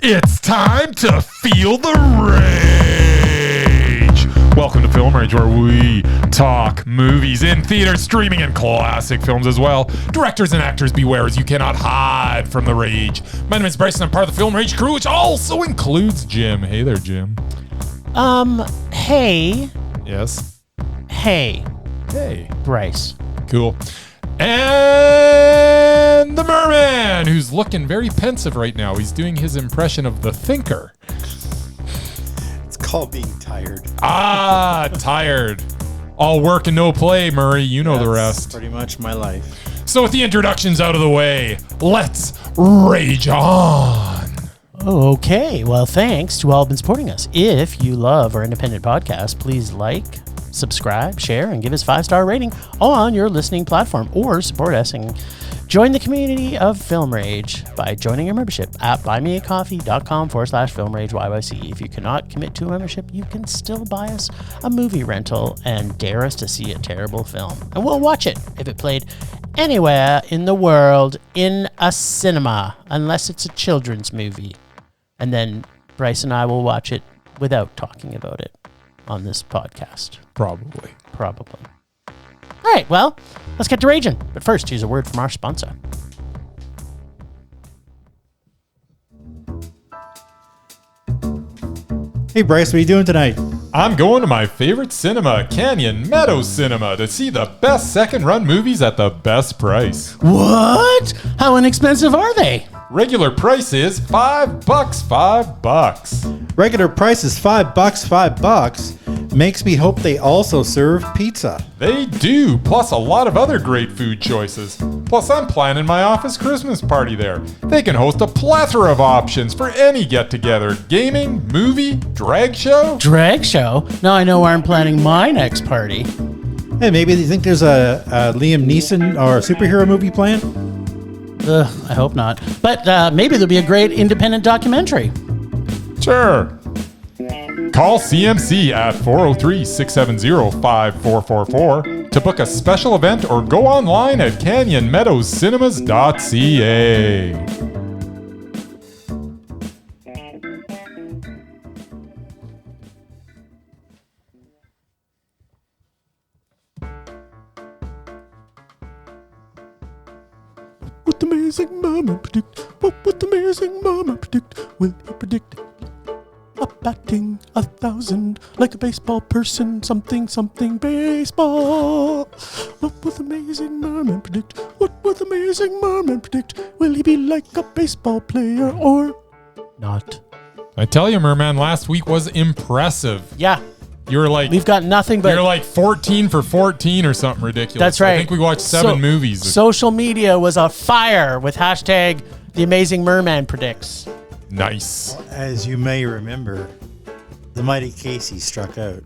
It's time to feel the rage. Welcome to Film Rage, where we talk movies in theater, streaming, and classic films as well. Directors and actors, beware, as you cannot hide from the rage. My name is Bryce, and I'm part of the Film Rage crew, which also includes Jim. Hey there, Jim. Hey. Yes. Hey. Hey. Bryce. Cool. And the Merman, who's looking very pensive right now. He's doing his impression of the Thinker. It's called being tired. Tired. All work and no play, Murray. You know the rest. Pretty much my life. So with the introductions out of the way, let's rage on. Okay. Well, thanks to all who've been supporting us. If you love our independent podcast, please like, subscribe, share, and give us 5-star rating on your listening platform, or support us and join the community of Film Rage by joining our membership at buymeacoffee.com/filmrageyyc. If you cannot commit to a membership, you can still buy us a movie rental and dare us to see a terrible film. And we'll watch it if it played anywhere in the world in a cinema, unless it's a children's movie. And then Bryce and I will watch it without talking about it on this podcast. Probably. All right, well, let's get to raging. But first, here's a word from our sponsor. Hey Bryce, what are you doing tonight? I'm going to my favorite cinema, Canyon Meadows Cinema, to see the best second-run movies at the best price. What? How inexpensive are they? Regular price is $5. Regular price is $5. Makes me hope they also serve pizza. They do, plus a lot of other great food choices. Plus, I'm planning my office Christmas party there. They can host a plethora of options for any get-together. Gaming, movie, drag show. Drag show? Now I know where I'm planning my next party. Hey, maybe you think there's a Liam Neeson or a superhero movie planned? I hope not. But maybe there'll be a great independent documentary. Sure. Call CMC at 403-670-5444 to book a special event, or go online at canyonmeadowscinema.ca. What the Amazing Murman predict? What would the Amazing Murman predict? Will he predict a batting 1,000 like a baseball person? Something baseball. What would the Amazing Murman predict? What would the Amazing Murman predict? Will he be like a baseball player or not? I tell you, Merman, last week was impressive. Yeah. You were like, we've got nothing but... You're like 14 for 14 or something ridiculous. That's right. I think we watched 7 movies. Social media was a fire with hashtag The Amazing Murman Predicts. Nice. As you may remember, the mighty Casey struck out.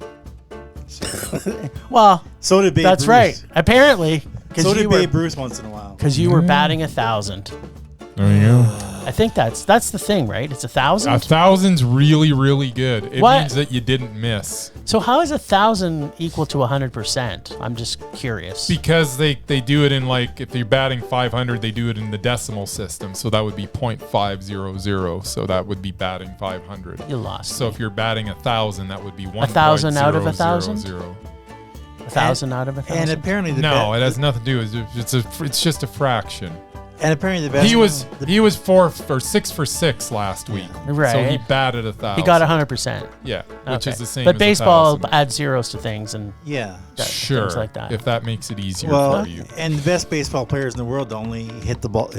Well, So did Babe that's Ruth. right. Apparently. So did Babe Ruth once in a while. Because you were batting 1,000. There you go. I think that's the thing, right? It's 1,000? 1,000's really, really good. It What? means that you didn't miss. So how is 1,000 equal to 100%? I'm just curious. Because they do it in, like, if you're batting 500, they do it in the decimal system. So that would be 0.500. So that would be batting 500. You lost. So if you're batting 1,000, that would be 1,000 out of 1,000? 1,000 out of 1,000? And apparently it has nothing to do with it. It's just a fraction. And apparently the best He was 4 or 6 for 6 last week. Right. So he batted 1,000. He got 100%. Yeah, which is the same. But as baseball 1,000. adds zeros to things and Sure, things like that. if that makes it easier well, for you. and the best baseball players in the world only hit the ball,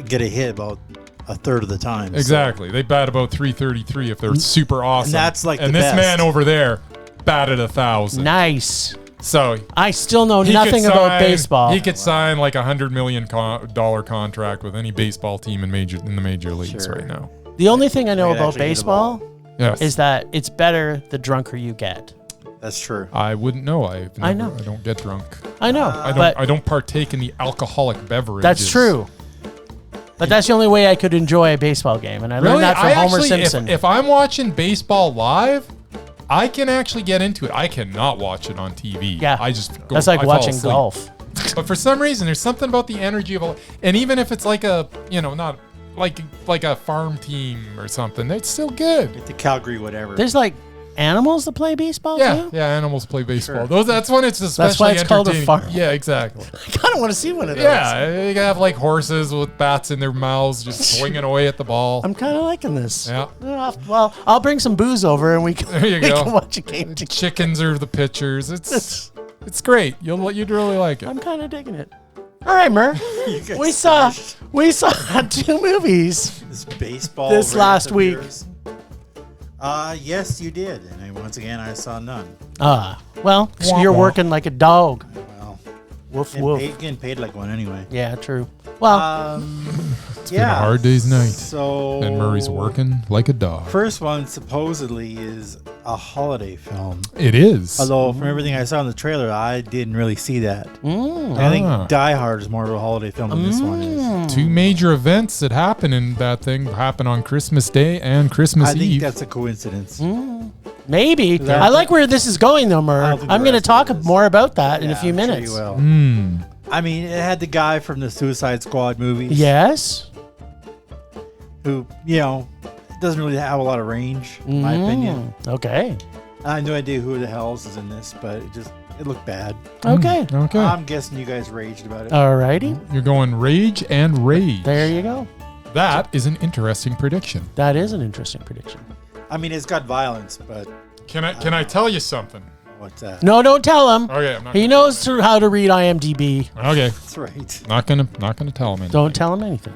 get a hit about a third of the time. Exactly. So. They bat about 333 if they're super awesome. And that's like and the this best. man over there batted 1,000. Nice. So I still know nothing about baseball. He could sign like $100 million contract with any baseball team in the major leagues right now. The only thing I know about baseball Yes. is that it's better the drunker you get. That's true. I wouldn't know. I know. I don't get drunk. I know. I don't partake in the alcoholic beverages. That's true. But that's the only way I could enjoy a baseball game, and I learned that from Homer Simpson. If I'm watching baseball live, I can actually get into it. I cannot watch it on TV. Yeah. That's like watching golf. But for some reason, there's something about the energy of and even if it's like a, not like a farm team or something. It's still good. Get to Calgary, whatever. There's like animals that play baseball Yeah, too? yeah. Animals play baseball. Sure. That's when it's especially That's why it's called a entertaining. farm. Yeah, exactly. I kind of want to see one of those. Yeah, you have like horses with bats in their mouths just swinging away at the ball. I'm kind of liking this. Yeah. Well, I'll bring some booze over and we can, There you we go. can watch a game together. Chickens are the pitchers. It's great. You'd really like it. I'm kind of digging it. All right, Mur. guys we saw 2 movies. This baseball. This rant last of week. yours. Yes, you did. And once again, I saw none. Well, so Wah, you're wah. working like a dog. Well, Woof woof. getting paid like one anyway. Yeah, true. Well, It's been a hard day's night. So And Murray's working like a dog. First one supposedly is a holiday film. It is. Although from everything I saw in the trailer, I didn't really see that. mm, I think Ah. Die Hard is more of a holiday film than this one is. Two major events that happen in that thing happen on Christmas Day and Christmas I think Eve. that's a coincidence. maybe. that- I like where this is going, though, I Mur. don't think I'm the going to rest talk of it is. more about that in a Yeah, few I'm sure minutes. you will. Hmm. I mean, it had the guy from the Suicide Squad movies. Yes. Who, doesn't really have a lot of range, in my opinion. Okay. I have no idea who the hell else is in this, but it looked bad. Okay. Okay. I'm guessing you guys raged about it. Alrighty. You're going rage and rage. There you go. That is an interesting prediction. That is an interesting prediction. I mean, it's got violence, but Can I tell you something? what's that? No, don't tell him. Okay, I'm not. He knows how to read IMDb. Okay, That's right. not gonna tell him anything. Don't tell him anything.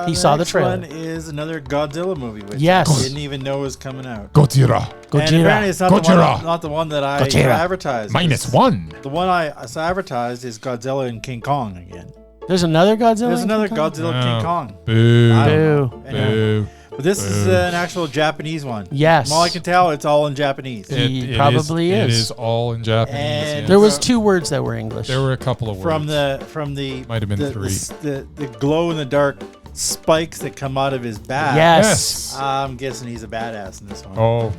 He saw the next trailer. one is another Godzilla movie, which Yes. I didn't even know was coming out. Godzilla And apparently Gojira. it's not the, Gojira. one, not the one that I Gojira. advertised. -1. The one I saw advertised is Godzilla and King Kong again. There's another Godzilla. There's another King Kong? Godzilla and Oh. King Kong. Boo. I don't Boo. know. Anyway. Boo. But this is an actual Japanese one. Yes. From all I can tell, it's all in Japanese. It probably It is. is all in Japanese. And yes. There was 2 words that were English. There were a couple of words. From the Might have been the, 3. the glow in the dark spikes that come out of his back. Yes. I'm guessing he's a badass in this one.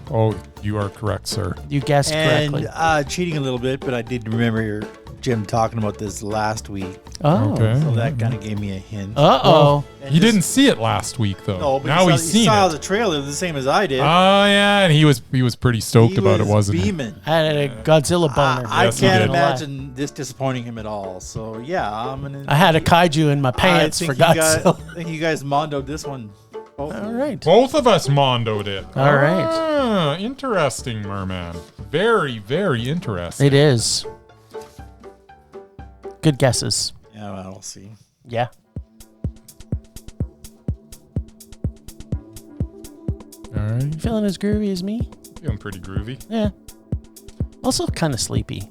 Oh, you are correct, sir. You guessed correctly. And cheating a little bit, but I did remember Jim talking about this last week, Oh. Okay. so that kind of gave me a hint. Uh-oh. And You this- didn't see it last week, though. No, but now he he's saw, seen he saw it. the trailer the same as I did. Oh yeah, and he was pretty stoked He about it, was wasn't he? beaming. I had a Godzilla boner. I Yes, he can't did. imagine this disappointing him at all. So yeah, I'm gonna. I had a kaiju in my pants for Godzilla. I think you guys mondoed this one. All right. Both of us mondoed it. All right. Ah, interesting, Merman. Very, very interesting. It is. Good guesses. Yeah, well, we'll see. Yeah. All right. Feeling as groovy as me? Feeling pretty groovy. Yeah. Also kind of sleepy.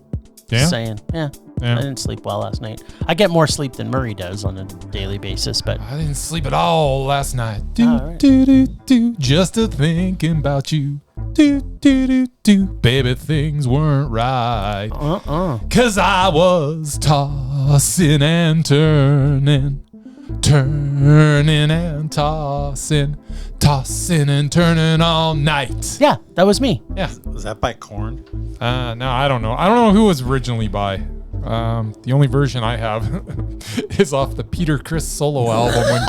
Yeah? Just saying. Yeah. Yeah. I didn't sleep well last night. I get more sleep than Murray does on a daily basis, but I didn't sleep at all last night. Do, All right. do, do, do, just a thinking about you. Do, do, do, do. Baby, things weren't right. 'Cause I was tossing and turning and tossing and turning all night. yeah, that was me. Yeah. Was that by Korn? No, I don't know. I don't know who it was originally by. The only version I have is off the Peter Criss solo album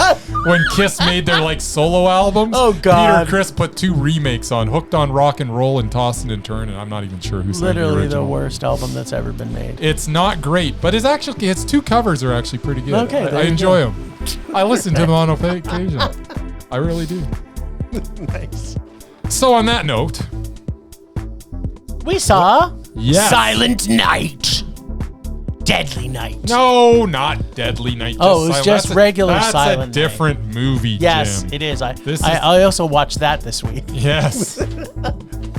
when Kiss made their like solo albums. Oh, God. Peter Criss put 2 remakes on Hooked on Rock and Roll and Tossin' and Turnin'. I'm not even sure who sang the Literally the original. worst album that's ever been made. It's not great, but its 2 covers are actually pretty good. Okay, I there you enjoy go. them. I listen to them on occasion. I really do. Nice. So on that note, We saw yes. Silent Night. Deadly Night. No, not Deadly Night. Oh, it was Silent. just That's regular That's Silent a Night. different movie, Yes, Jim. it is. This is- I also watched that this week. Yes.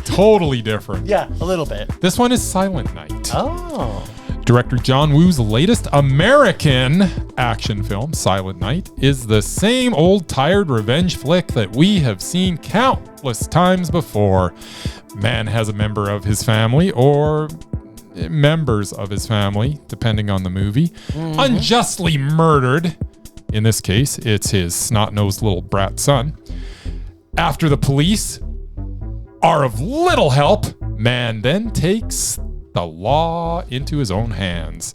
Totally different. Yeah, a little bit. This one is Silent Night. Oh. Director John Woo's latest American action film, Silent Night, is the same old tired revenge flick that we have seen countless times before. Man has a member of his family, or members of his family, depending on the movie, unjustly murdered. In this case, it's his snot-nosed little brat son. After the police are of little help, man then takes the law into his own hands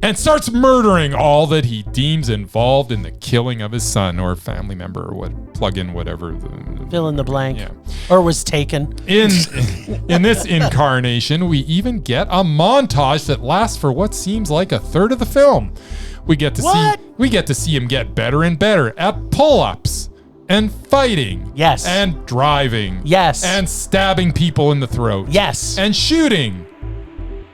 and starts murdering all that he deems involved in the killing of his son or family member or what. Plug in whatever. Fill in the blank. Yeah. Or was taken. In this incarnation, we even get a montage that lasts for what seems like a third of the film. We get to see him get better and better at pull-ups and fighting. Yes. And driving. Yes. And stabbing people in the throat. Yes. And shooting.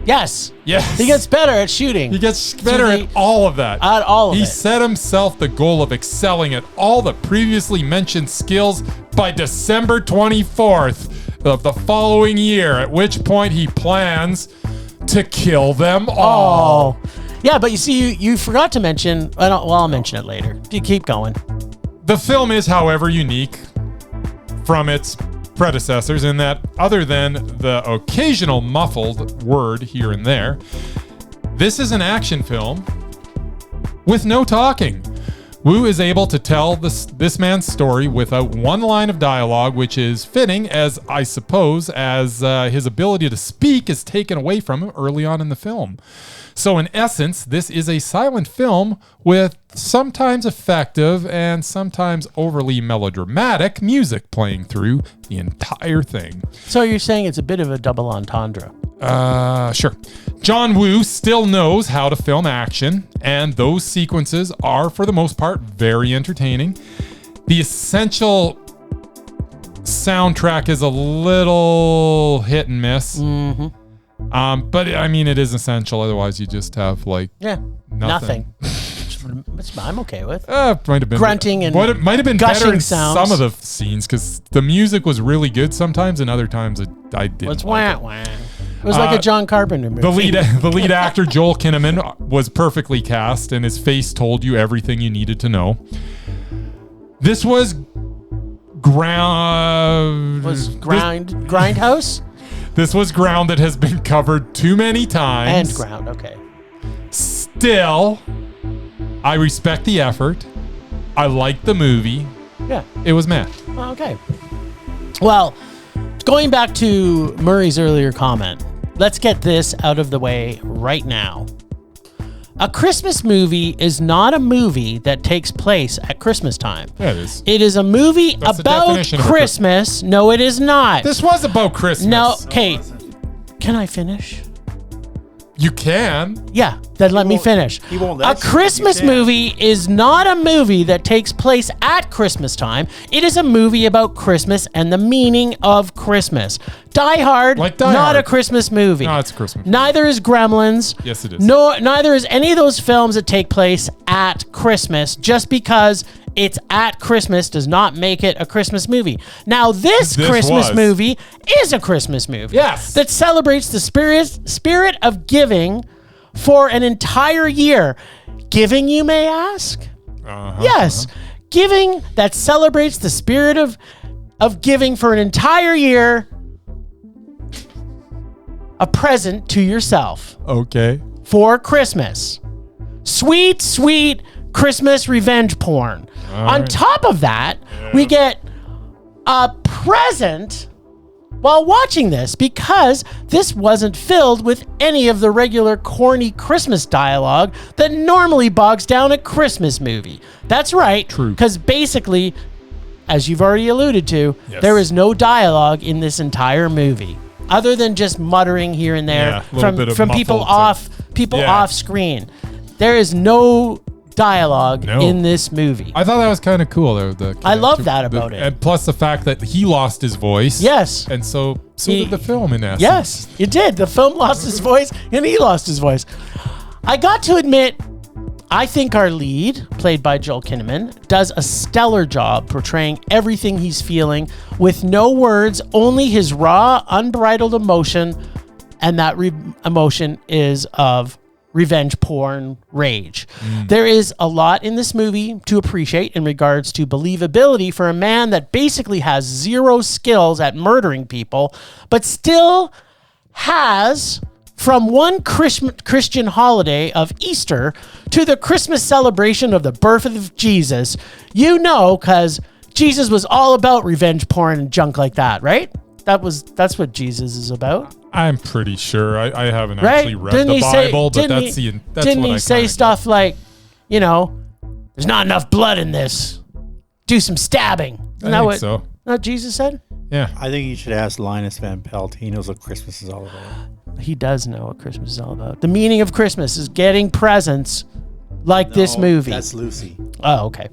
Yes. Yes. He gets better at shooting. He gets better at all of that. At all of it. He set himself the goal of excelling at all the previously mentioned skills by December 24th of the following year, at which point he plans to kill them all. Oh. Yeah, but you see, you forgot to mention, I'll mention it later. You keep going. The film is, however, unique from its predecessors in that, other than the occasional muffled word here and there, this is an action film with no talking. Wu is able to tell this man's story without one line of dialogue, which is fitting, as I suppose, as his ability to speak is taken away from him early on in the film. So in essence, this is a silent film with sometimes effective and sometimes overly melodramatic music playing through the entire thing. So you're saying it's a bit of a double entendre? Sure. John Woo still knows how to film action, and those sequences are, for the most part, very entertaining. The essential soundtrack is a little hit and miss. Mm-hmm. But I mean, it is essential. Otherwise, you just have nothing. Which I'm okay with. Might have been grunting and it might have been better in sounds. some of the scenes because the music was really good sometimes, and other times I didn't. It's wah. It was like a John Carpenter movie. The lead actor Joel Kinnaman was perfectly cast, and his face told you everything you needed to know. This was Grindhouse. This was ground that has been covered too many times. And ground, okay. Still, I respect the effort. I like the movie. Yeah. It was meh. Okay. Well, going back to Murray's earlier comment, let's get this out of the way right now. A Christmas movie is not a movie that takes place at Christmas time. Yeah, it is. It is a movie That's the about definition of Christmas. No, it is not. This was about Christmas. No, Kate, can I finish? You can. Yeah, then let me finish. He won't A let you. Christmas You can. movie is not a movie that takes place at Christmas time. It is a movie about Christmas and the meaning of Christmas. Die Hard, Like Die not Hard. a Christmas movie. No, it's a Christmas movie. Neither is Gremlins. Yes, it is. No, neither is any of those films that take place at Christmas. Just because it's at Christmas does not make it a Christmas movie. Now, this Christmas was. movie is a Christmas movie. Yes. That celebrates the spirit of giving for an entire year. Giving, you may ask? Yes. Giving that celebrates the spirit of giving for an entire year. A present to yourself Okay. for Christmas. Sweet, sweet Christmas revenge porn. On top of that, we get a present while watching this because this wasn't filled with any of the regular corny Christmas dialogue that normally bogs down a Christmas movie. That's right. True. Because basically, as you've already alluded to, Yes. there is no dialogue in this entire movie. Other than just muttering here and there Yeah, a little bit of from people muffled off screen. There is no dialogue in this movie. I thought that was kind of cool. I love that about it. And plus the fact that he lost his voice. Yes. And so did the film in essence. Yes, it did. The film lost his voice and he lost his voice. I got to admit, I think our lead, played by Joel Kinnaman, does a stellar job portraying everything he's feeling with no words, only his raw, unbridled emotion, and that emotion is of revenge porn rage. There is a lot in this movie to appreciate in regards to believability for a man that basically has zero skills at murdering people, but still has, from one Christian holiday of Easter to the Christmas celebration of the birth of Jesus, because Jesus was all about revenge porn and junk like that, right? That's what Jesus is about. I'm pretty sure. I haven't Right? actually read the Bible, but that's didn't what he I say kinda stuff like, there's not enough blood in this. Do some stabbing. Isn't that think what, so. what Jesus said? Yeah. I think you should ask Linus Van Pelt. He knows what Christmas is all about. He does know what Christmas is all about. The meaning of Christmas is getting presents like this No, movie. That's Lucy. Oh, okay.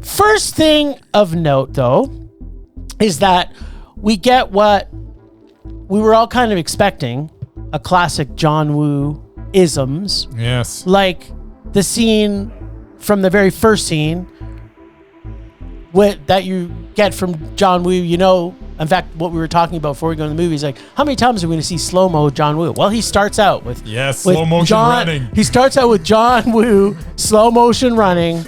First thing of note, though, is that we get what we were all kind of expecting, a classic John Woo isms, Yes. like the scene from the very first scene that you get from John Woo. In fact, what we were talking about before we go to the movie is like, how many times are we going to see slow-mo John Woo? Well, he starts out with slow motion running. He starts out with John Woo, slow motion running,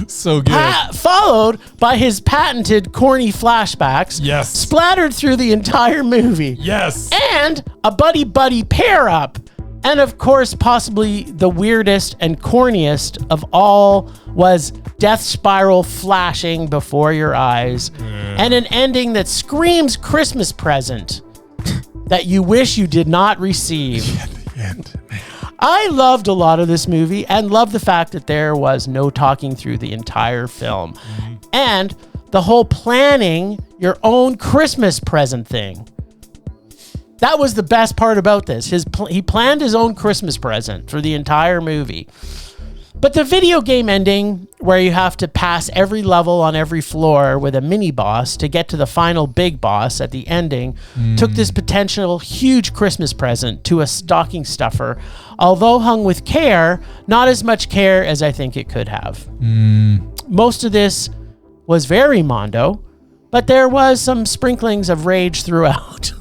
So good. followed by his patented corny flashbacks. Yes. Splattered through the entire movie. Yes. And a buddy pair up. And of course, possibly the weirdest and corniest of all was death spiral flashing before your eyes. And an ending that screams Christmas present that you wish you did not receive. The end. I loved a lot of this movie and loved the fact that there was no talking through the entire film. And the whole planning your own Christmas present thing. That was the best part about this. He planned his own Christmas present for the entire movie. But the video game ending, where you have to pass every level on every floor with a mini boss to get to the final big boss at the ending, took this potential huge Christmas present to a stocking stuffer, although hung with care, not as much care as I think it could have. Most of this was very Mondo, but there was some sprinklings of rage throughout,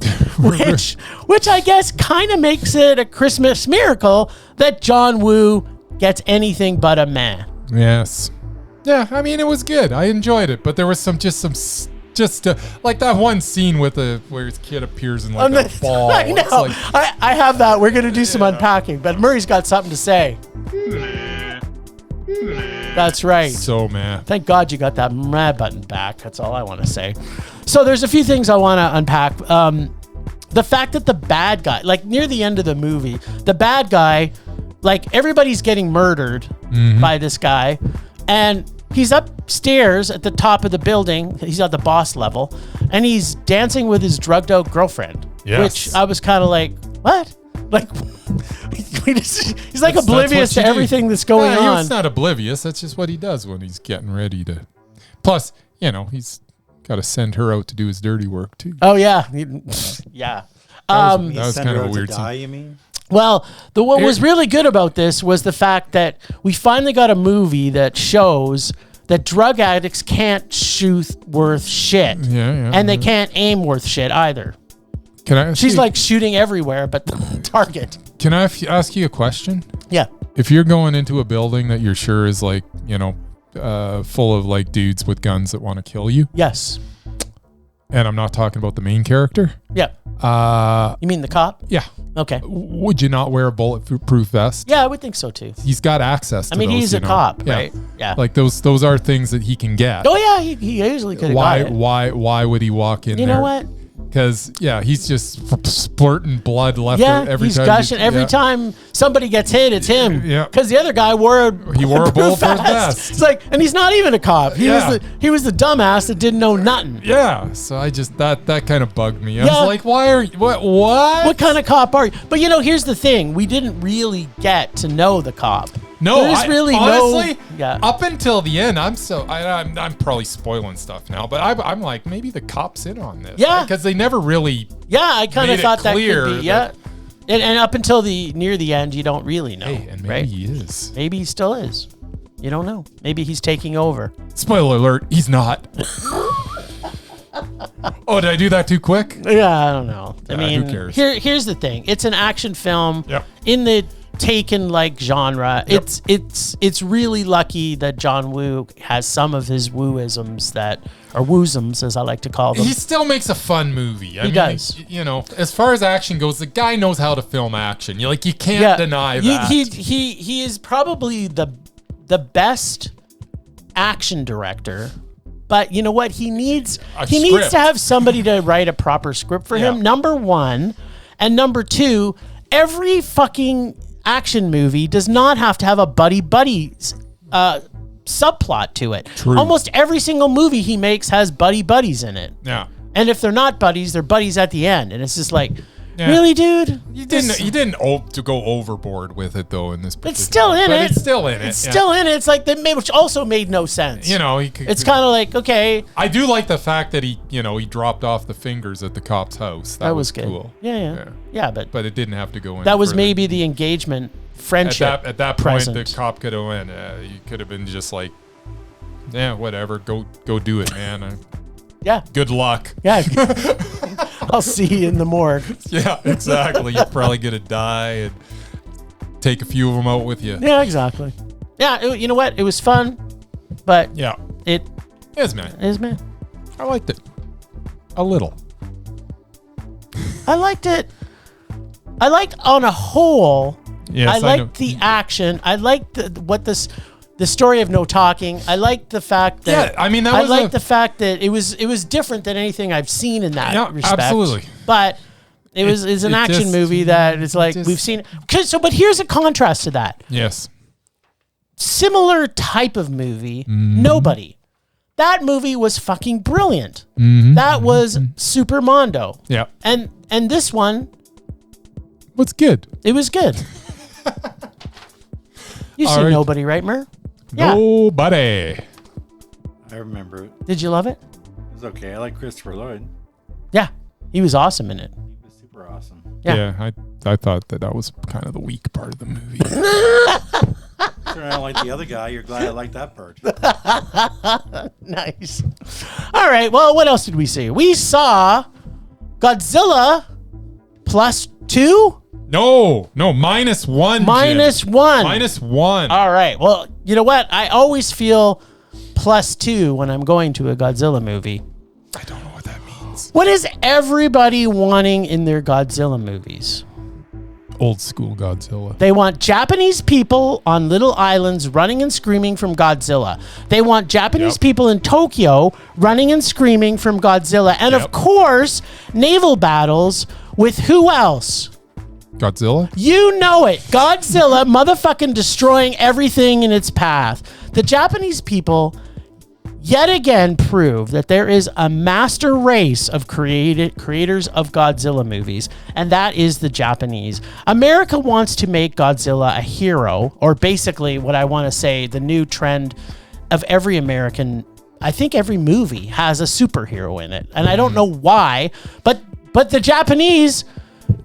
which I guess kind of makes it a Christmas miracle that John Woo gets anything but a meh. Yes. Yeah, I mean, it was good. I enjoyed it, but there was like that one scene where his kid appears in like a ball. I know. It's like, I have that. We're going to do some unpacking, but Murray's got something to say. That's right. so meh. Thank God you got that meh button back. That's all I want to say. So there's a few things I want to unpack. The fact that the bad guy, like near the end of the movie, the bad guy, like everybody's getting murdered by this guy, and he's upstairs at the top of the building. He's at the boss level, and he's dancing with his drugged out girlfriend. Yes. Which I was kind of like, what? Like, he's like oblivious to everything that's going on. He's not oblivious. That's just what he does when he's getting ready to. Plus, he's got to send her out to do his dirty work too. Oh yeah, yeah. That was kind of a weird guy, scene. you mean? What was really good about this was the fact that we finally got a movie that shows that drug addicts can't shoot worth shit. Yeah. And they can't aim worth shit either. Can I? She's like shooting everywhere, but the target. Can I ask you a question? Yeah. If you're going into a building that you're sure is like, full of like dudes with guns that want to kill you, Yes. and I'm not talking about the main character. Yeah. You mean the cop? Yeah. Okay. Would you not wear a bulletproof vest? Yeah, I would think so too. He's got access to I mean, those, he's a cop, right? Yeah. Like those are things that he can get. Oh yeah, he easily could have got it. Why would he walk in there? You know what? Because he's just splurting blood left every he's time. gushing. Every time somebody gets hit, it's him. Yeah. Because the other guy wore a bulletproof vest. It's like, and he's not even a cop. He was the dumbass that didn't know nothing. Yeah. So I just that kind of bugged me. I Yeah. was like, why are you what? What kind of cop are you? But here's the thing: we didn't really get to know the cop. No, There's really honestly, yeah. Up until the end, I'm probably spoiling stuff now, but I'm like, maybe the cop's in on this. Yeah. Because they never really. Yeah, I kind of made it thought that clear could be. Yeah. And up until near the end, you don't really know. Hey, and maybe right? he is. Maybe he still is. You don't know. Maybe he's taking over. Spoiler alert, he's not. Oh, did I do that too quick? Yeah, I don't know. I mean, who cares? Here's the thing. It's an action film Yep. in the Taken-like genre. Yep. It's really lucky that John Woo has some of his wooisms or woosums, as I like to call them. He still makes a fun movie. He does. As far as action goes, the guy knows how to film action. You can't deny that. He is probably the best action director But you know what? He needs A needs script. to have somebody to write a proper script for him. Yeah. Number one, and number two, every fucking action movie does not have to have a buddy subplot to it. True. Almost every single movie he makes has buddies in it. Yeah. And if they're not buddies, they're buddies at the end. And it's just like, Yeah. really, dude? You didn't to go overboard with it though in this. It's still in but it. It's still in it. It's still in it. It's like which also made no sense. You know, It's kind of like, okay, I do like the fact that he dropped off the fingers at the cop's house. That was good. cool. Yeah, but it didn't have to go in. that was further. maybe the engagement, friendship. At that point, present. the cop could have went. You could have been just like, yeah, whatever. Go do it, man. Yeah. Good luck. Yeah. I'll see you in the morgue. Yeah, exactly. You're probably gonna die and take a few of them out with you. Yeah, exactly. Yeah, you know what? It was fun, but Yeah, it it's man. is, man. I liked it a little. I liked it. I liked on a whole. Yes, I I know. liked the action. I liked the story of no talking. I liked the fact that Yeah, I mean, that I was liked the fact that it was different than anything I've seen in that Yeah, respect. absolutely. But it's an it action just- movie that it's like just- we've seen. But here's a contrast to that. Yes. Similar type of movie. Mm-hmm. Nobody. That movie was fucking brilliant. Mm-hmm. That was Super Mondo. Yeah. And this one, What's good? it was good. You All see right. Nobody, right, Mer? Yeah. Nobody. I remember it. Did you love it? It was okay. I like Christopher Lloyd. Yeah. He was awesome in it. He was super awesome. Yeah. I thought that was kind of the weak part of the movie. Sure, I don't like the other guy. You're glad I like that part. Nice. All right. Well, what else did we see? We saw Godzilla +2? No, -1. -1. -1. All right. Well, you know what? I always feel +2 when I'm going to a Godzilla movie. I don't know what that means. What is everybody wanting in their Godzilla movies? Old school Godzilla. They want Japanese people on little islands running and screaming from Godzilla. They want Japanese Yep. people in Tokyo running and screaming from Godzilla. And of Yep. course, naval battles with who else? Godzilla? You know it. Godzilla motherfucking destroying everything in its path. The Japanese people yet again prove that there is a master race of creators of Godzilla movies, and that is the Japanese. America wants to make Godzilla a hero, or basically what I want to say, the new trend of every American, I think every movie has a superhero in it. And I don't know why, but the Japanese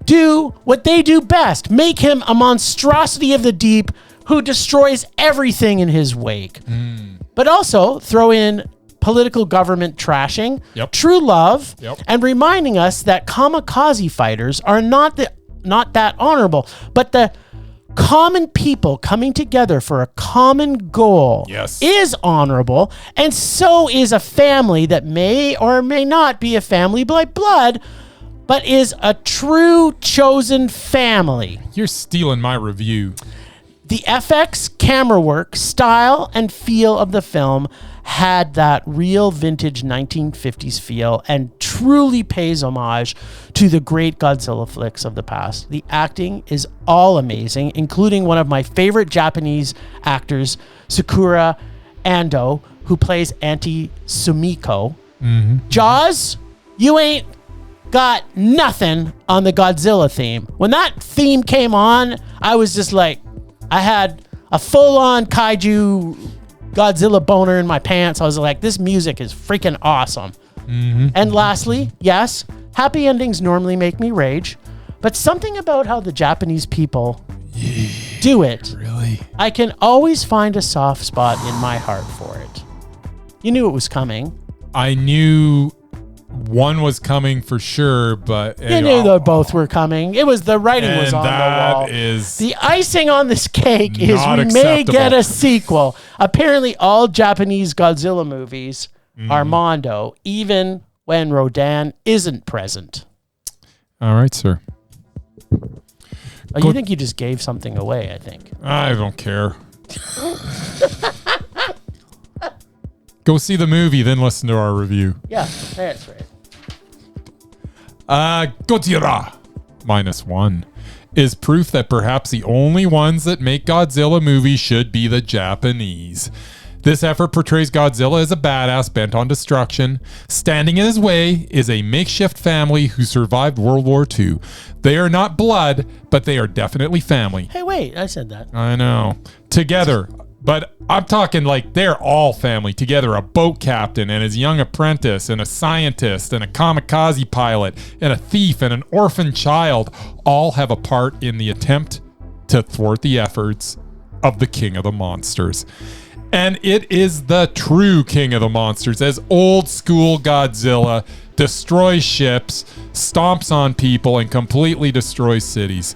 do what they do best. Make him a monstrosity of the deep who destroys everything in his wake. But also throw in political government trashing, Yep. true love, Yep. and reminding us that kamikaze fighters are not that honorable, but the common people coming together for a common goal Yes. is honorable, and so is a family that may or may not be a family by blood, but is a true chosen family. You're stealing my review. The FX camera work, style, and feel of the film had that real vintage 1950s feel and truly pays homage to the great Godzilla flicks of the past. The acting is all amazing, including one of my favorite Japanese actors, Sakura Ando, who plays Auntie Sumiko. Jaws, you ain't got nothing on the Godzilla theme. When that theme came on, I was just like, I had a full-on kaiju Godzilla boner in my pants. I was like, this music is freaking awesome. And lastly, yes, happy endings normally make me rage, but something about how the Japanese people do it, Really? I can always find a soft spot in my heart for it. You knew it was coming. I knew one was coming for sure, but You knew they both were coming. It was the writing was on the wall. that is The icing on this cake is Not we may acceptable. get a sequel. Apparently, all Japanese Godzilla movies are Mondo, even when Rodan isn't present. all right, sir. Oh, you think you just gave something away, I think. I don't care. Go see the movie, then listen to our review. Yeah, that's right. Godzilla -1 is proof that perhaps the only ones that make Godzilla movies should be the Japanese. This effort portrays Godzilla as a badass bent on destruction. Standing in his way is a makeshift family who survived World War II. They are not blood, but they are definitely family. Hey, wait, I said that. I know. Together. But I'm talking like they're all family together. A boat captain and his young apprentice and a scientist and a kamikaze pilot and a thief and an orphan child all have a part in the attempt to thwart the efforts of the King of the Monsters. And it is the true King of the Monsters as old school Godzilla destroys ships, stomps on people, and completely destroys cities.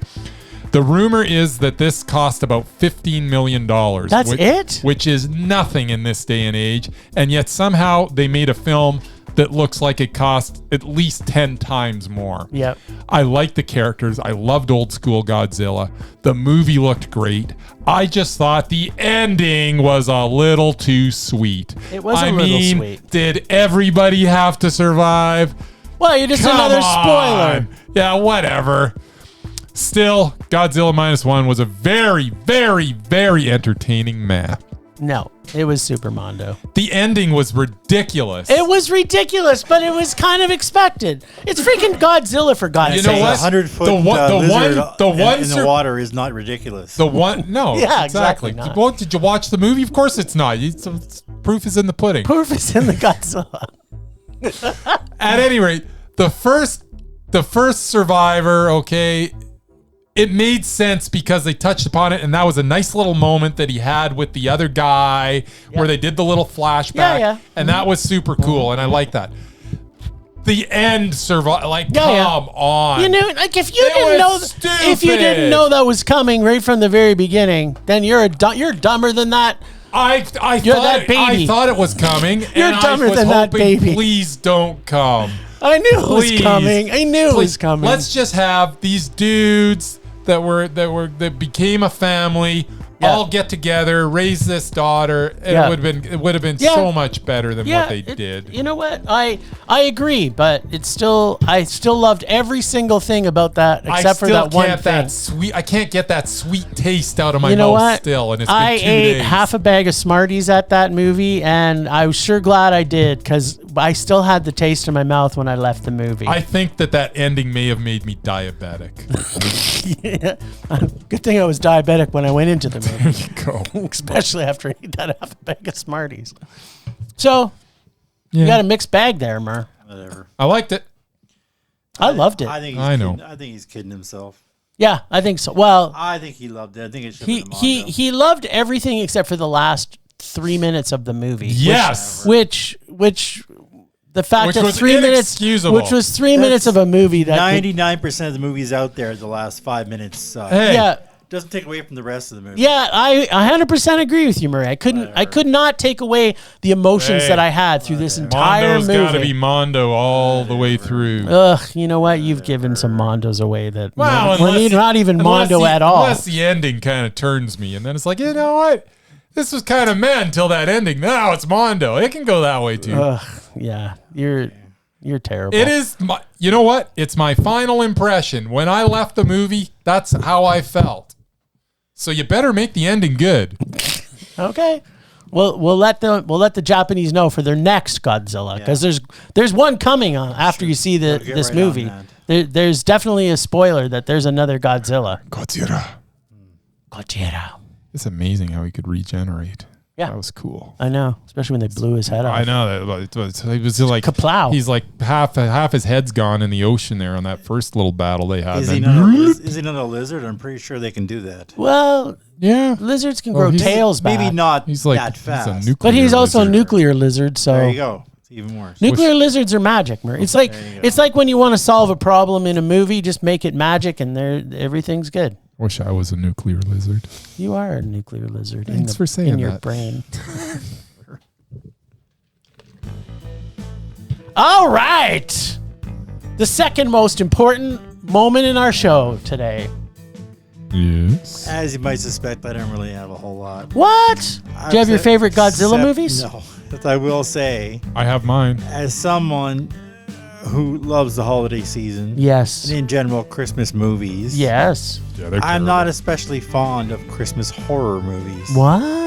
The rumor is that this cost about $15 million. That's it? Which is nothing in this day and age. And yet somehow they made a film that looks like it cost at least 10 times more. Yep. I like the characters. I loved old school Godzilla. The movie looked great. I just thought the ending was a little too sweet. It was a little sweet. Did everybody have to survive? Well, you're just Come another on. spoiler. Yeah, whatever. Still, Godzilla -1 was a very, very, very entertaining meh. No, it was Super Mondo. The ending was ridiculous. It was ridiculous, but it was kind of expected. It's freaking Godzilla, for God's You sake. know what? 100-foot The one in the water is not ridiculous. No, Yeah, exactly. exactly not. Well, did you watch the movie? Of course it's not. Proof is in the pudding. Proof is in the Godzilla. At any rate, the first survivor, okay, it made sense because they touched upon it, and that was a nice little moment that he had with the other guy where they did the little flashback, and that was super cool, and I like that. The end come on. You know, like if you didn't know that was coming right from the very beginning, then you're dumber than that. I thought it was coming, You're and dumber I was than that hoping, baby. Please don't come. I knew it was Please. coming. I knew it was coming. Let's just have these dudes that became a family all get together, raise this daughter, and it would have been so much better than what they did. You know what? I agree, but I still loved every single thing about that except for that one thing. I can't get that sweet taste out of my You know mouth what? still, and it's been 2 I days. ate half a bag of Smarties at that movie, and I was sure glad I did because I still had the taste in my mouth when I left the movie. I think that ending may have made me diabetic. Good thing I was diabetic when I went into the movie. There you go. Especially after I ate that half a bag of Smarties. So, you got a mixed bag there, Mur. Whatever. I liked it. I loved it. I think he's kidding himself. Yeah, I think so. Well, I think he loved it. I think it should have been he loved everything except for the last 3 minutes of the movie. Yes. Which the fact that was 3 minutes, inexcusable. which was 3 minutes of a movie that 99% of the movies out there, the last 5 minutes. Hey. Doesn't take away from the rest of the movie. Yeah, I 100% agree with you, Murray. I could not take away the emotions that I had through this entire Mondo's movie. got to be Mondo all the way through. Ugh, you know what? You've given some Mondos away that Well, not even Mondo at all. Unless the ending kind of turns me, and then it's like, you know what? This was kind of meh until that ending. Now it's Mondo. It can go that way too. Ugh, yeah, you're terrible. It is. You know what? It's my final impression. When I left the movie, that's how I felt. So you better make the ending good. Okay. We'll let the Japanese know for their next Godzilla because there's one coming after you see this movie. There's definitely a spoiler that there's another Godzilla. Godzilla. It's amazing how he could regenerate. Yeah, that was cool. I know, especially when they blew his head off. I know that it was like kaplow. He's like half his head's gone in the ocean there on that first little battle they had. Is he not a lizard? I'm pretty sure they can do that. Well, yeah, lizards can grow tails back. Maybe not he's like, that fast. But he's also a nuclear lizard, so there you go. It's even worse. Nuclear lizards are magic, Murray. It's like when you want to solve a problem in a movie, just make it magic, and everything's good. Wish I was a nuclear lizard. You are a nuclear lizard. Thanks for saying in your that. brain. All right. The second most important moment in our show today. Yes. As you might suspect, I don't really have a whole lot. What? Do you have your favorite Godzilla movies? No. that I will say, I have mine. as someone who loves the holiday season, Yes. and in general Christmas movies, Yes. Yeah, they're I'm terrible. not especially fond of Christmas horror movies. What?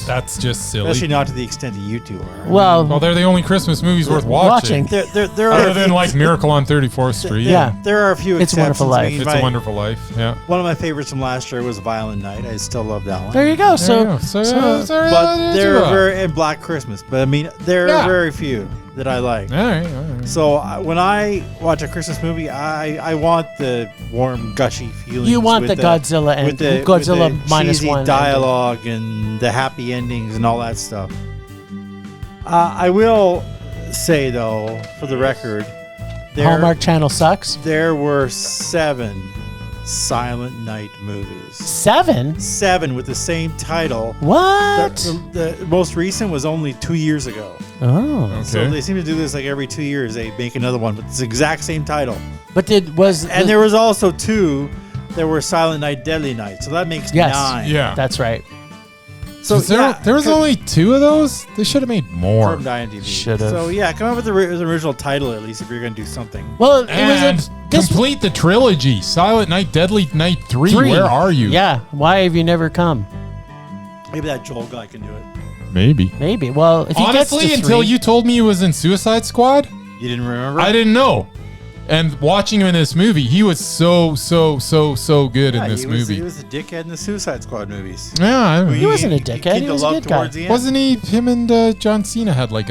That's just silly. Especially not to the extent that you two are. Well, They're the only Christmas movies worth watching. There Other are than like Miracle on 34th Street. Yeah. there are a few It's a exceptions. Wonderful Life. I mean, It's a Wonderful Life. Yeah. One of my favorites from last year was Violent Night. I still love that one. there you go. There you go. But there are very and Black Christmas. But I mean, there Yeah. are very few that I like. All right. So when I watch a Christmas movie, I want the warm, gushy feelings. You want with the Godzilla and with the, Godzilla with the Minus cheesy one dialogue and the happy endings and all that stuff. I will say though, for the record, Hallmark Channel sucks. there were 7 Silent Night movies. 7? 7 with the same title. What? The most recent was only 2 years ago. Oh. Okay. So they seem to do this like every 2 years. They make another one with the exact same title. But And there was also 2 that were Silent Night, Deadly Night. So that makes Yes. 9. Yeah. That's right. So there was only 2 of those? They should have made more. from IMDb. Should've. So yeah, come up with the original title at least if you're going to do something. Well, it And was this complete the trilogy. Silent Night, Deadly Night 3. 3. Where are you? Yeah. Why have you never come? Maybe that Joel guy can do it. Maybe. Maybe. Well, if he Honestly, gets to until 3, you told me he was in Suicide Squad, You didn't remember? I didn't know. And watching him in this movie, he was so good in this movie. He was a dickhead in the Suicide Squad movies. Yeah, I don't He know. wasn't a dickhead. He was a good guy. Wasn't he? Him and John Cena had like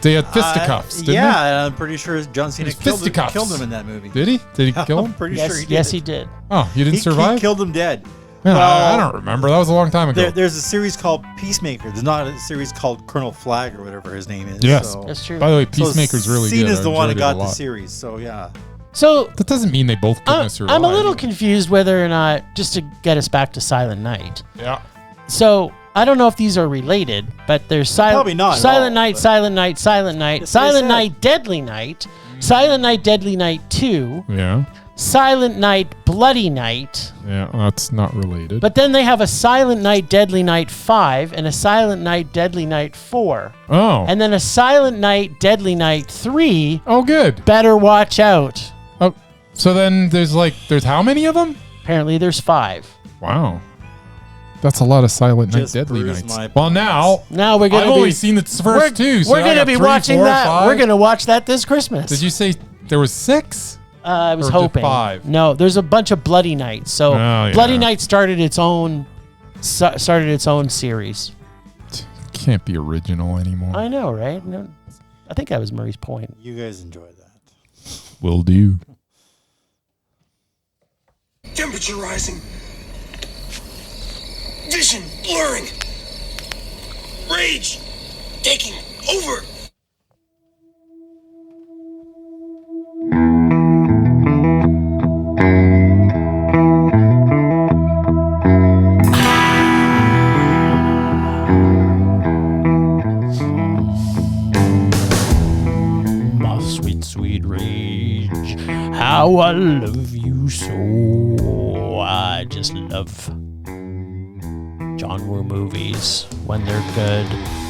they had fisticuffs, didn't Yeah, I'm pretty sure John Cena It was killed fisticuffs. him in that movie. he? Did he? Did he kill I'm him? pretty sure yes, he did. yes, he did. Oh, you didn't He survive? killed him dead. Yeah, Well, I don't remember. That was a long time ago. There's a series called Peacemaker. There's not a series called Colonel Flag or whatever his name is. Yes. So. That's true. By the way, So Peacemaker's really good. Cena's I the one that enjoyed it got a the lot. series. So yeah. So That doesn't mean they both couldn't have survived. I'm a little confused whether or not, just to get us back to Silent Night. Yeah. So I don't know if these are related, but there's Probably not at Silent all, Night, but- Silent Night, Silent Night, That's what I Silent said. Night, Deadly Night, Silent Night, Deadly Night 2, Yeah. Silent Night, Bloody Night. Yeah. That's not related. But then they have a Silent Night, Deadly Night 5 and a Silent Night, Deadly Night 4. oh. And then a Silent Night, Deadly Night 3. Oh, good. Better watch out. Oh, so then there's how many of them? Apparently there's 5. Wow. That's a lot of Silent Night, Just Deadly bruised Nights. my Well, now Now we're I've going to only be seen the first 2. So we're I going to got be 3, watching 4, that. 5. We're going to watch that this Christmas. Did you say there was 6? I was Or just hoping. 5? No, there's a bunch of Bloody Nights. So Oh, yeah. Bloody Night started its own series. Can't be original anymore. I know, right? No, I think that was Murray's point. You guys enjoy that. Will do. Temperature rising. Vision blurring. Rage taking over. My sweet, sweet rage. How I love you so. I just love John Woo movies when they're good.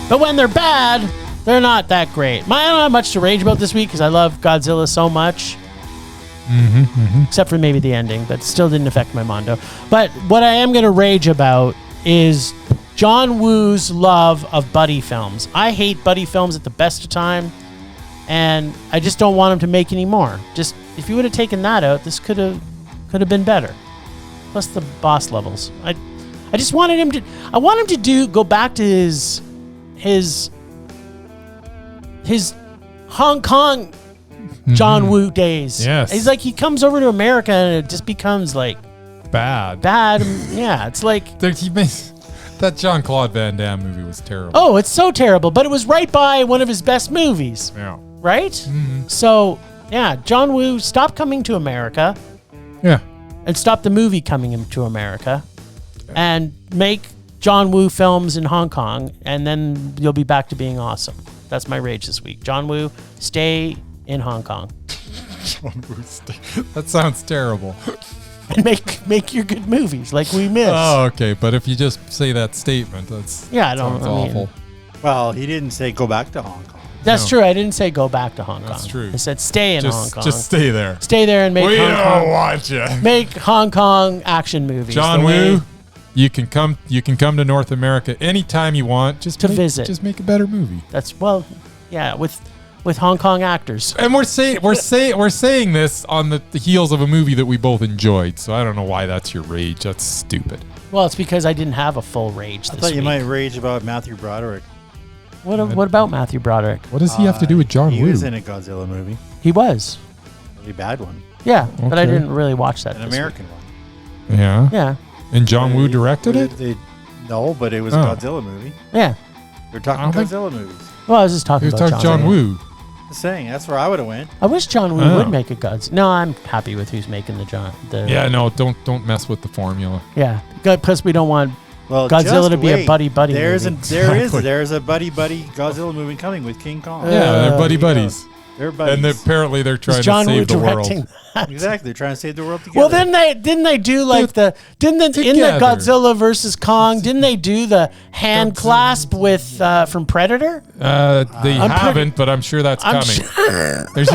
But when they're bad, they're not that great. I don't have much to rage about this week because I love Godzilla so much. Except for maybe the ending, but still didn't affect my mondo. But what I am going to rage about is John Woo's love of buddy films. I hate buddy films at the best of time, and I just don't want him to make any more. Just if you would have taken that out, this could have been better. Plus the boss levels. I just wanted him to. I want him to go back to his Hong Kong John Woo days. Yes. He's like, he comes over to America and it just becomes like Bad. Yeah, it's like, That Jean-Claude Van Damme movie was terrible. oh, it's so terrible, but it was right by one of his best movies, Yeah. right? So, yeah, John Woo, stop coming to America Yeah. and stop the movie coming to America and make John Woo films in Hong Kong, and then you'll be back to being awesome. That's my rage this week. John Woo, stay in Hong Kong That sounds terrible. and make your good movies like we miss. Oh, okay. But if you just say that statement, that's Yeah, I don't- sounds I mean, awful. Well, he didn't say go back to Hong Kong. That's No. true. I didn't say go back to Hong Kong. That's true. I said stay in Hong Kong. Just stay there. Stay there and make We Hong don't Kong. want you. Make Hong Kong action movies. John the way- Woo, you can come to North America anytime you want. Just To visit. Just make a better movie. That's yeah, with Hong Kong actors. And we're saying this on the heels of a movie that we both enjoyed. So I don't know why that's your rage. That's stupid. Well, it's because I didn't have a full rage I this thought you week. might rage about Matthew Broderick. What about Matthew Broderick? What does he have to do with John He Woo? was in a Godzilla movie. He was. Really bad one. Yeah, but I Okay. didn't really watch that. An this American week. one. Yeah. Yeah, And John Woo directed it? No, but it was a Oh. Godzilla movie. yeah. We're I talking don't think- Godzilla movies. Well, I was just He talking was about talking John Woo. Just saying, that's where I would have went. I wish John Woo Oh. would make a Godzilla. No, I'm happy with who's making the Yeah, no, don't mess with the formula. Yeah, plus we don't want Well, Godzilla just to be a wait. buddy-buddy There's movie. there's a buddy Godzilla movie coming with King Kong. Yeah, they're buddy There you go. buddies. They're buddies. And apparently they're trying Is to John Woo save the world. directing that? Exactly, they're trying to save the world together. Well, didn't they do like in the Together. Godzilla versus Kong? Didn't they do the hand clasp with from Predator? They I'm haven't, but I'm sure that's I'm coming. They're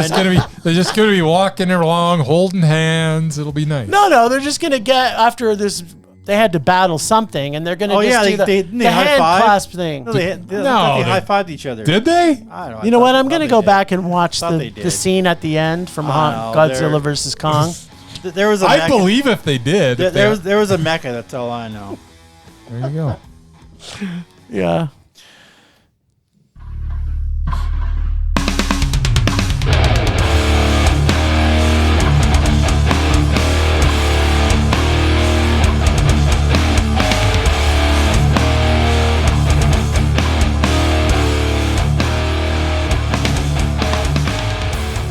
just gonna be walking along, holding hands. It'll be nice. No, they're just gonna get after this. They had to battle something, and they're gonna Oh, just yeah, do they the high hand five? clasp thing. No, they No, high fived each other. Did they? I don't know. I You know thought- what? I'm thought gonna they go did. back and watch Thought they the did. scene at the end from I know, Godzilla they're- versus Kong. There was a I mecha- believe if they did. there was a mecha. That's all I know. There you go. Yeah.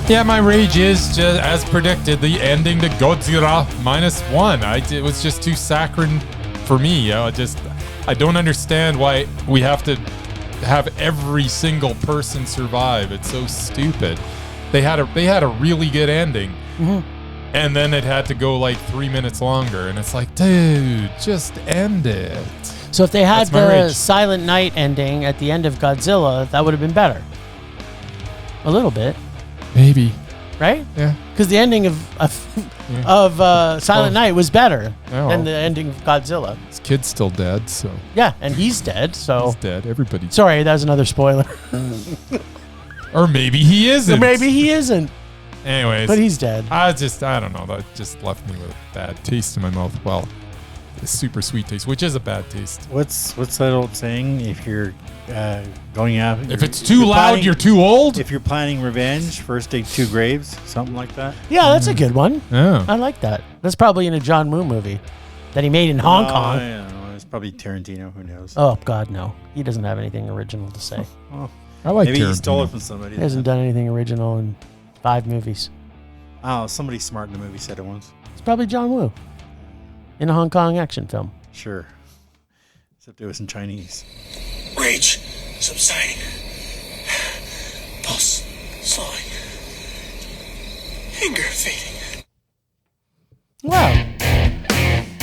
Yeah, my rage is just as predicted. The ending to Godzilla -1. It was just too saccharine for me. I don't understand why we have to have every single person survive. It's so stupid. They had a really good ending, and then it had to go like 3 minutes longer. And it's like, dude, just end it. So if they had That's my the rage. Silent Night ending at the end of Godzilla, that would have been better. A little bit, Maybe. right? Yeah. Because the ending of Silent Night was better Oh. than the ending of Godzilla. His kid's still dead, so Yeah, and he's dead. So he's dead. Everybody's. sorry, that was another spoiler. Or maybe he isn't. Or maybe he isn't, Anyways. but he's dead. I don't know. That just left me with a bad taste in my mouth. Well, a super sweet taste, which is a bad taste. What's that old saying? If you're going out, If it's too loud, you're too old. If you're planning revenge, first dig 2 graves, something like that. Yeah, that's a good one. Yeah. I like that. That's probably in a John Woo movie that he made in Hong Kong. I don't know. It's probably Tarantino. Who knows? Oh God, no. He doesn't have anything original to say. Oh, I like maybe he stole it Tarantino. from somebody. He hasn't done anything original in 5 movies. Oh, somebody smart in the movie said it once. It's probably John Woo in a Hong Kong action film. Sure. Except it was in Chinese. Rage subsiding. Pulse slowing. Anger fading. Wow.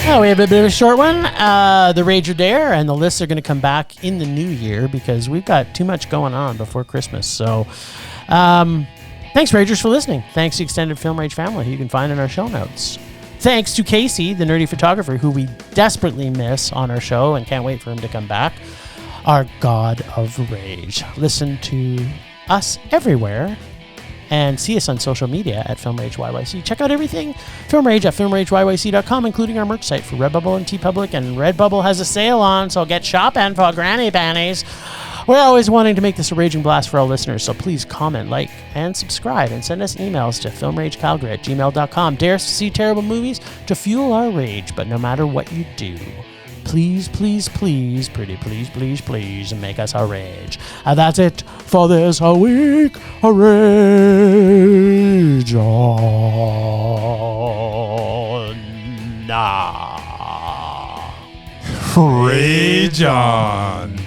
Oh, we have a bit of a short one. The Rage are there, and the lists are going to come back in the new year because we've got too much going on before Christmas. So, thanks, Ragers, for listening. Thanks to Extended Film Rage family, who you can find in our show notes. Thanks to Casey, the nerdy photographer, who we desperately miss on our show and can't wait for him to come back. Our God of Rage. Listen to us everywhere and see us on social media at Film Rage YYC. Check out everything Film Rage at filmrageyyc.com, including our merch site for Redbubble and TeePublic. And Redbubble has a sale on, so get shopping for granny panties. We're always wanting to make this a raging blast for our listeners, so please comment, like, and subscribe, and send us emails to filmragecalgary@gmail.com. Dare us to see terrible movies to fuel our rage, but no matter what you do, please, please, please, pretty please, please, please, make us a rage. And that's it for this week. A rage on. Rage on.